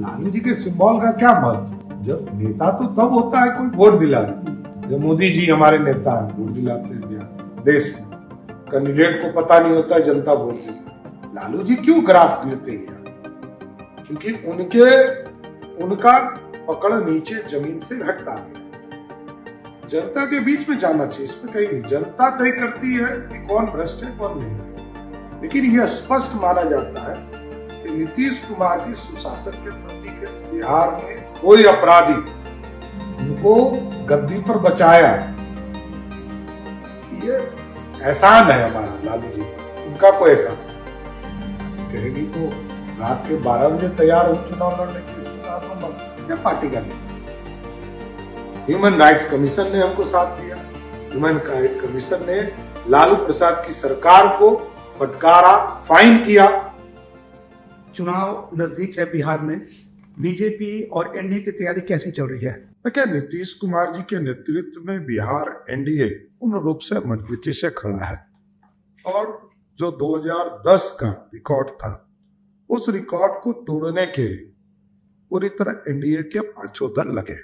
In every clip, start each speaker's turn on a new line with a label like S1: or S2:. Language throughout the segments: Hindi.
S1: लालू जी के सिंबल का क्या महत्व? जब नेता तो तब होता है कोई वोट दिलाने। जब मोदी जी हमारे नेता हैं, वोट दिलाते हैं बिहार देश में। कैंडिडेट को पता नहीं होता है जनता वोट देती। लालू जी क्यों ग्राफ गिरते हैं? क्योंकि उनका पकड़ नीचे जमीन से हटता है। जनता के बीच में जाना चाहिए, इसमें कहीं नहीं। जनता तय करती है कि कौन भ्रष्ट है कौन नहीं। लेकिन यह स्पष्ट माना जाता है कि नीतीश कुमार जी सुशासन के प्रतीक है। बिहार में कोई अपराधी उनको गद्दी पर बचाया, ये एहसान है हमारा लालू जी, उनका कोई एहसान कहेगी तो रात के 12 बजे तैयार हो चुनाव लड़ने के लिए पार्टी का नहीं। ह्यूमन राइट्स कमीशन ने हमको साथ दिया। ह्यूमन राइट्स कमीशन ने लालू प्रसाद की सरकार को फटकारा, फाइन किया।
S2: चुनाव नजदीक है बिहार में, बीजेपी और एनडीए की तैयारी कैसी चल रही है?
S1: क्या नीतीश कुमार जी के नेतृत्व में बिहार एनडीए पूर्ण रूप से मजबूती से खड़ा है और जो 2010 का रिकॉर्ड था उस रिकॉर्ड को तोड़ने के पूरी तरह एनडीए के पांचों दल लगे।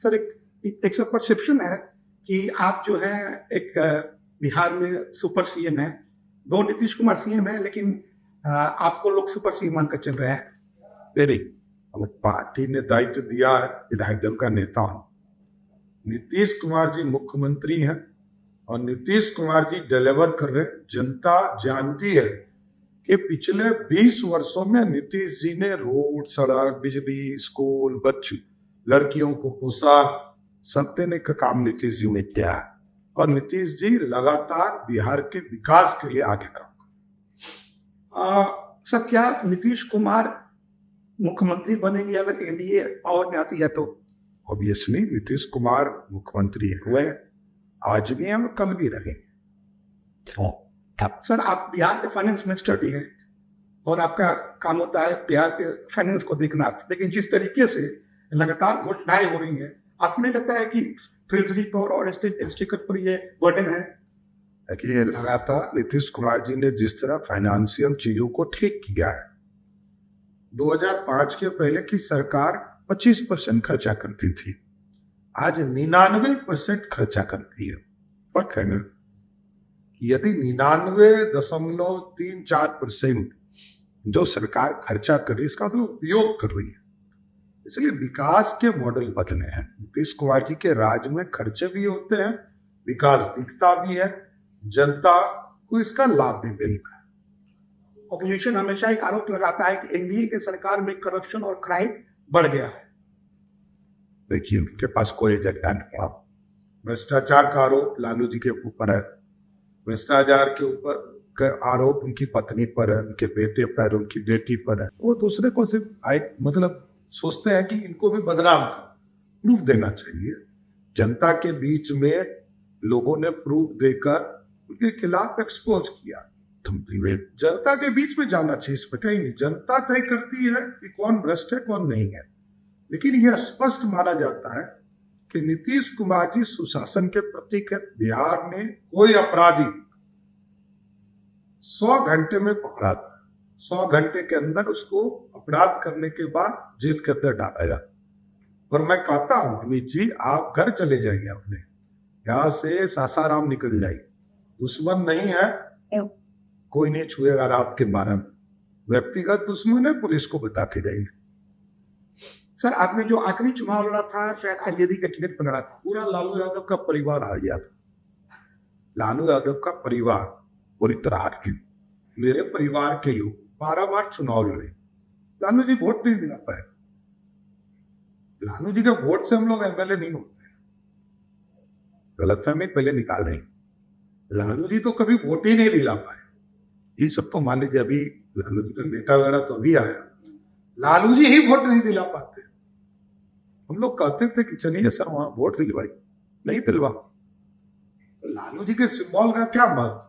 S2: सर, एक सब परसेप्शन है कि आप जो है एक बिहार में सुपर सीएम है, दो नीतीश कुमार सीएम है, लेकिन आपको लोग सुपर सीएम मानकर चल रहे हैं।
S1: नहीं, पार्टी ने दायित्व दिया है विधायक दल का नेता हूं। नीतीश कुमार जी मुख्यमंत्री हैं और नीतीश कुमार जी डिलीवर कर रहे। जनता जानती है कि पिछले 20 वर्षों में नीतीश जी ने रोड, सड़क, बिजली, स्कूल, बच्चे, लड़कियों को पोसा, सब देने का काम नीतीश जी ने किया है और नीतीश जी लगातार बिहार के विकास के लिए आगे काम।
S2: सर, क्या नीतीश कुमार मुख्यमंत्री बनेंगे अगर एनडीए पावर में आती है तो?
S1: ऑब्वियसली नीतीश कुमार मुख्यमंत्री हुए, आज भी हैं और कल भी रहेंगे।
S2: सर, आप बिहार के फाइनेंस मिनिस्टर भी हैं और आपका काम होता है बिहार के फाइनेंस को देखना, लेकिन जिस तरीके से लगातार घोषणाएं हो रही हैं, आपको नहीं लगता है कि ट्रेजरी पर और स्टिकर पर ये बर्डन है?
S1: देखिए, लगातार नीतीश कुमार जी ने जिस तरह फाइनेंशियल चीजों को ठीक किया है, 2005 के पहले की सरकार 25% खर्चा करती थी, आज 99% खर्चा करती है। फर्क है ना? यदि 99.34% जो सरकार खर्चा कर रही है इसका तो उपयोग कर रही है। इसलिए विकास के मॉडल बदले हैं। नीतीश कुमार जी के राज में खर्चे भी होते हैं, विकास दिखता भी है, जनता को इसका लाभ भी मिलता है।
S2: ऑपोजिशन हमेशा एक आरोप लगाता है कि एनडीए के सरकार में करप्शन और क्राइम बढ़ गया है।
S1: देखिए, उनके पास कोई एजेंडा नहीं है। भ्रष्टाचार का आरोप लालू जी के ऊपर है। भ्रष्टाचार के ऊपर का आरोप उनकी पत्नी पर है, उनके बेटे पर, उनकी बेटी पर है। वो दूसरे को सिर्फ मतलब सोचते हैं कि इनको भी बदनाम प्रूफ देना चाहिए। जनता के बीच में लोगों ने प्रूफ देकर उनके खिलाफ एक्सपोज किया। जनता के बीच में जाना चाहिए, इसमें कहीं नहीं। जनता तय करती है कि कौन भ्रष्ट है कौन नहीं है। लेकिन यह स्पष्ट माना जाता है कि नीतीश कुमार जी सुशासन के प्रतीक है। बिहार में कोई अपराधी 100 घंटे में पकड़ा था, 100 घंटे के अंदर उसको अपराध करने के बाद जेल के अंदर डाला जाता। और मैं कहता हूं अमित जी, आप घर चले जाइए, अपने यहां से सासाराम निकल जाइए, दुश्मन नहीं है, कोई नहीं छुएगा रात के 12 में। व्यक्तिगत दुश्मन है, पुलिस को बता के जाइए।
S2: सर, आपने जो आखिरी चुनाव लड़ा था, शायद आरजेडी का टिकट पर लड़ा था,
S1: पूरा लालू यादव का परिवार हार गया था। लालू यादव का परिवार पूरी तरह हार गया। मेरे परिवार के लोग 12 बार चुनाव लड़े, लालू जी वोट नहीं दिला पाए। लालू जी के वोट से हम लोग एमएलए नहीं होते, गलतफहमी पहले निकाल रहे। लालू जी तो कभी वोट ही नहीं दिला पाए। ये सब तो मान लीजिए, अभी लालू जी का बेटा वगैरह तो अभी आया, लालू जी ही वोट नहीं दिला पाते। हम लोग कहते थे कि चलिए सर वहां वोट दिलवाई, नहीं दिलवा। लालू जी के सिंबल का क्या महत्व?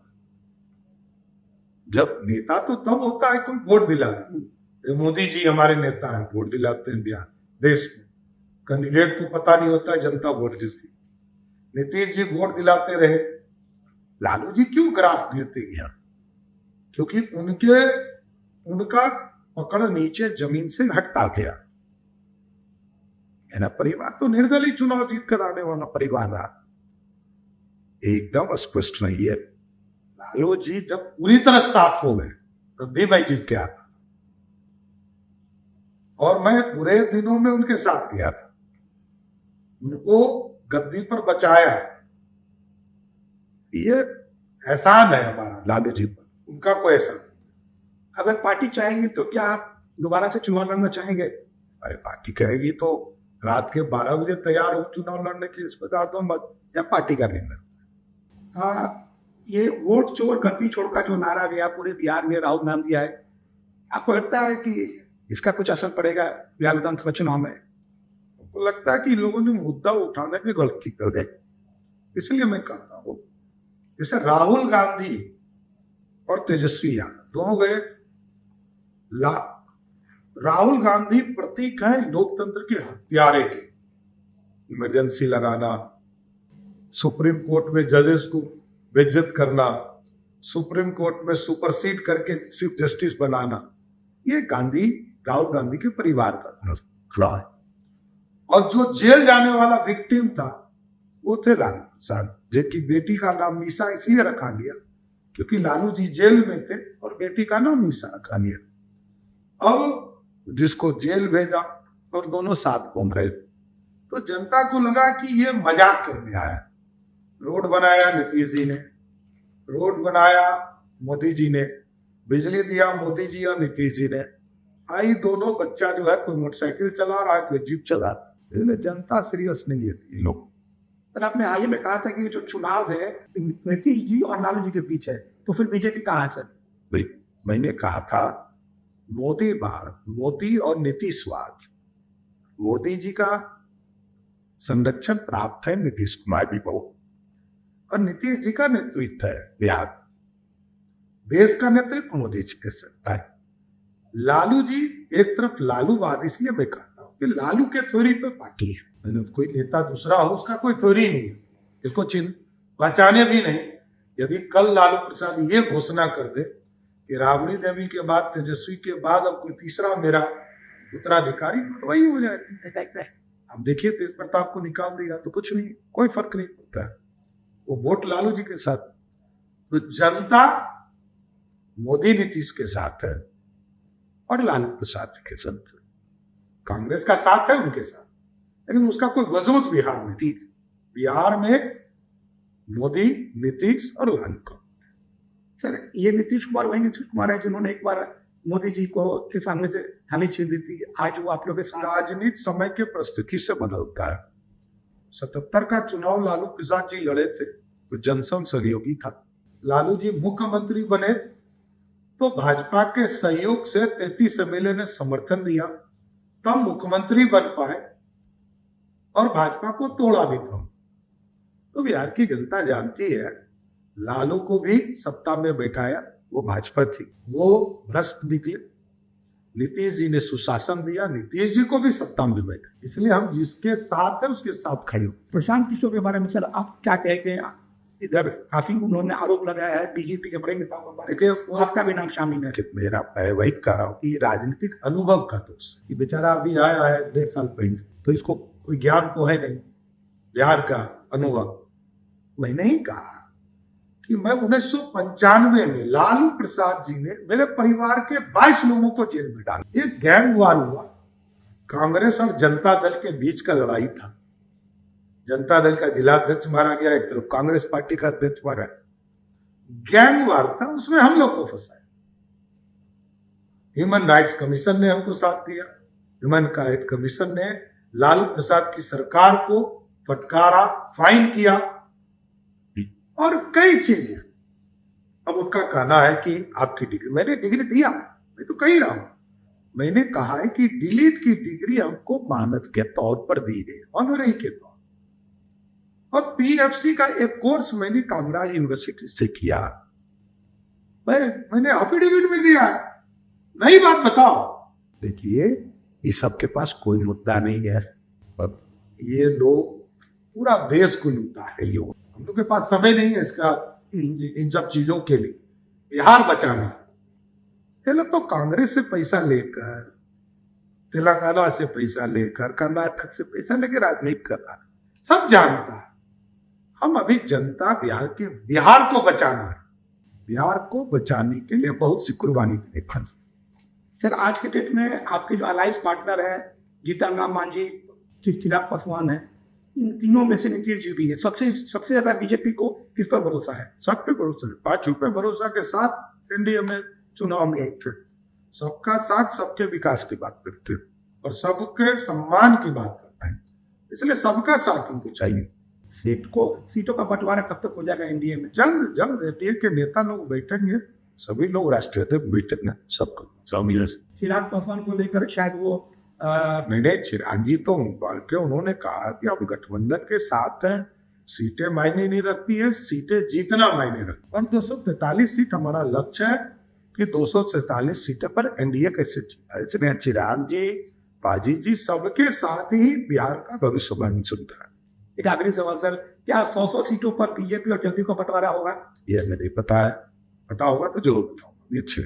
S1: जब नेता तो तब होता है कोई वोट दिलाने। मोदी जी हमारे नेता हैं, वोट दिलाते हैं बिहार देश में। कैंडिडेट को पता नहीं होता है जनता वोट देती। नीतीश जी वोट दिलाते रहे। लालू जी क्यों ग्राफ गिरते गया? क्योंकि उनका पकड़ नीचे जमीन से हटता गया। मेरा परिवार तो निर्दलीय चुनाव जीत कर आने वाला परिवार रहा, एकदम स्पष्ट नहीं है। लालू जी जब पूरी तरह साफ हो गए तब भी मैं जीत के आता और मैं बुरे दिनों में उनके साथ गया था, उनको गद्दी पर बचाया। ये एहसान है हमारा लालू जी पर, उनका कोई एहसान नहीं।
S2: अगर पार्टी चाहेगी तो क्या आप दोबारा से चुनाव लड़ना चाहेंगे?
S1: अरे पार्टी कहेगी तो रात के 12 बजे तैयार हो चुनाव लड़ने के लिए, इस बता दो मत, या पार्टी का निर्णय।
S2: हाँ, ये वोट चोर गद्दी छोड़ का जो नारा गया पूरे बिहार में राहुल गांधी आए, आपको लगता है कि इसका कुछ असर पड़ेगा बिहार विधानसभा चुनाव में?
S1: मुझको लगता है कि लोगों ने मुद्दा उठाने में गलती कर दी, इसलिए मैं कहता हूं जैसे राहुल गांधी और तेजस्वी यादव दोनों गए। राहुल गांधी प्रतीक है लोकतंत्र के हत्यारे के, इमरजेंसी लगाना, सुप्रीम कोर्ट में जजेस को बेइज्जत करना, सुप्रीम कोर्ट में सुपरसीड करके चीफ जस्टिस बनाना, ये राहुल गांधी के परिवार का फ्लॉ है। और जो जेल जाने वाला विक्टिम था वो थे लालू प्रसाद, जिनकी बेटी का नाम मीसा इसलिए रखा गया क्योंकि लालू जी जेल में थे और बेटी का नाम मीसा रखा गया। अब जिसको जेल भेजा और दोनों साथ घूम रहे, तो जनता को लगा कि ये मजाक करने आया। रोड बनाया नीतीश जी ने, रोड बनाया मोदी जी ने, बिजली दिया मोदी जी और नीतीश जी ने। आई दोनों बच्चा जो है कोई मोटरसाइकिल चला रहा है, कोई जीप चला रहा है, इसलिए जनता सीरियस नहीं लेती लोग।
S2: पर आपने हाल ही में कहा था कि जो चुनाव है नीतीश जी और लालू जी के बीच है, तो फिर बीजेपी कहाँ है सर?
S1: भाई मैंने कहा था मोदी और नीतीशवाद, मोदी जी का संरक्षण प्राप्त है नीतीश कुमार भी बहुत, और नीतीश जी का नेतृत्व है बिहार, देश का नेतृत्व मोदी जी के साथ है। लालू जी एक तरफ लालूवाद, इसलिए मैं कहता हूं कि लालू के थ्योरी पे पार्टी है, कोई नेता दूसरा हो उसका कोई थ्योरी नहीं है, इसको चिन्ह पहचाने भी नहीं। यदि कल लालू प्रसाद ये घोषणा कर दे कि राबड़ी देवी के बाद, तेजस्वी के बाद अब कोई तीसरा मेरा उत्तराधिकारी, तो वही हो जाएगा। अब देखिए तेज प्रताप को निकाल दिया तो कुछ नहीं, कोई फर्क नहीं पड़ता है, वो वोट लालू जी के साथ। तो जनता मोदी नीतीश के साथ है और लालू प्रसाद के साथ, कांग्रेस का साथ है उनके साथ, लेकिन उसका कोई वजूद बिहार में थी। बिहार में मोदी, नीतीश और लालू का।
S2: सर, ये नीतीश कुमार वही नीतीश कुमार है जिन्होंने एक बार मोदी जी को के सामने से थाली छीन दी थी। आज वो आप लोग के
S1: राजनीति समय के परिस्थिति से बदलता है। 77 का चुनाव लालू प्रसाद जी लड़े थे तो जनसंघ सहयोगी था। लालू जी मुख्यमंत्री बने तो भाजपा के सहयोग से 33 एमएलए ने समर्थन दिया, तब मुख्यमंत्री बन पाए और भाजपा को तोड़ा भी था। तो बिहार की जनता जानती है लालू को भी सत्ता में बैठाया वो भाजपा थी, वो भ्रष्ट निकले। नीतीश जी ने सुशासन दिया, नीतीश जी को भी सत्ता में बैठा, इसलिए हम जिसके साथ है उसके साथ खड़े हो।
S2: प्रशांत किशोर के बारे में सर आप क्या कहते हैं? इधर काफी उन्होंने आरोप लगाया है बीजेपी के बड़े नेताओं के बारे में, आपका भी नाम शामिल है।
S1: मेरा मैं वही कह रहा हूँ कि राजनीतिक अनुभव का दोष, कि बेचारा अभी आया है 1.5 साल पहले, तो इसको कोई ज्ञान तो है नहीं बिहार का अनुभव। मैंने ही कहा कि मैं 1995 में लालू प्रसाद जी ने मेरे परिवार के 22 लोगों को जेल में डाला। एक गैंग वार हुआ, कांग्रेस और जनता दल के बीच का लड़ाई था। जनता दल का जिला अध्यक्ष मारा गया, एक तरफ कांग्रेस पार्टी का अध्यक्ष मारा। गैंग वार था, उसमें हम लोग को फंसाया। ह्यूमन राइट्स कमीशन ने हमको साथ दिया। ह्यूमन राइट्स कमीशन ने लालू प्रसाद की सरकार को फटकारा, फाइन किया और कई चीजें। अब उनका कहना है कि आपकी डिग्री, मैंने डिग्री दिया, मैं तो कह रहा हूं, मैंने कहा है कि डिलीट की डिग्री हमको मानद के तौर पर दी गई, ऑनररी के तौर। और पीएफसी का एक कोर्स मैंने कामराज यूनिवर्सिटी से किया, मैंने एफिडेविट में दिया। नई बात बताओ। देखिए इस सबके पास कोई मुद्दा नहीं है, ये लोग पूरा देश को लूटा है। ये हम लोग के पास समय नहीं है इसका, इन सब चीजों के लिए बिहार बचाना। ये लोग तो कांग्रेस से पैसा लेकर तेलंगाना से पैसा लेकर, कर्नाटक से पैसा लेकर राजनीति कर रहा है, सब जानता है। हम अभी जनता बिहार को बचाना है, बिहार को बचाने के लिए बहुत सी कुर्बानी देने का।
S2: सर, आज के डेट में आपके जो अलायंस पार्टनर है, जीतन राम मांझी, चिराग पासवान है, इन तीनों में से नीतीश जी भी है। सबसे ज्यादा बीजेपी को किस पर भरोसा है?
S1: सब पे भरोसा है। 5 रुपए भरोसा के साथ इंडिया में चुनाव में लड़ते, सबका साथ, सबके विकास की बात करते और सबके सम्मान की बात करते हैं, इसलिए सबका साथ हमको चाहिए।
S2: सीटों का बंटवारा कब तक हो जाएगा एनडीए में?
S1: जल्द जल्द एनडीए के नेता लोग बैठेंगे, सभी लोग राष्ट्रीय अध्यक्ष बैठेंगे, सबको
S2: चिराग पासवान को लेकर शायद वो
S1: नहीं, चिराग जी तो बढ़ के उन्होंने कहा कि अब गठबंधन के साथ है, सीटें मायने नहीं रखती है, सीटें जीतना मायने रखती है। और 243 सीट हमारा लक्ष्य है कि 247 सीटों पर एनडीए कैसे जीता। इसलिए चिराग जी, बाजी जी, सबके साथ ही बिहार का भविष्य बन सकता है।
S2: एक आखिरी सवाल सर, क्या 100 सीटों पर बीजेपी और जदयू का बंटवारा होगा?
S1: ये हमें नहीं पता है, पता होगा तो जरूर बताऊंगा। अच्छे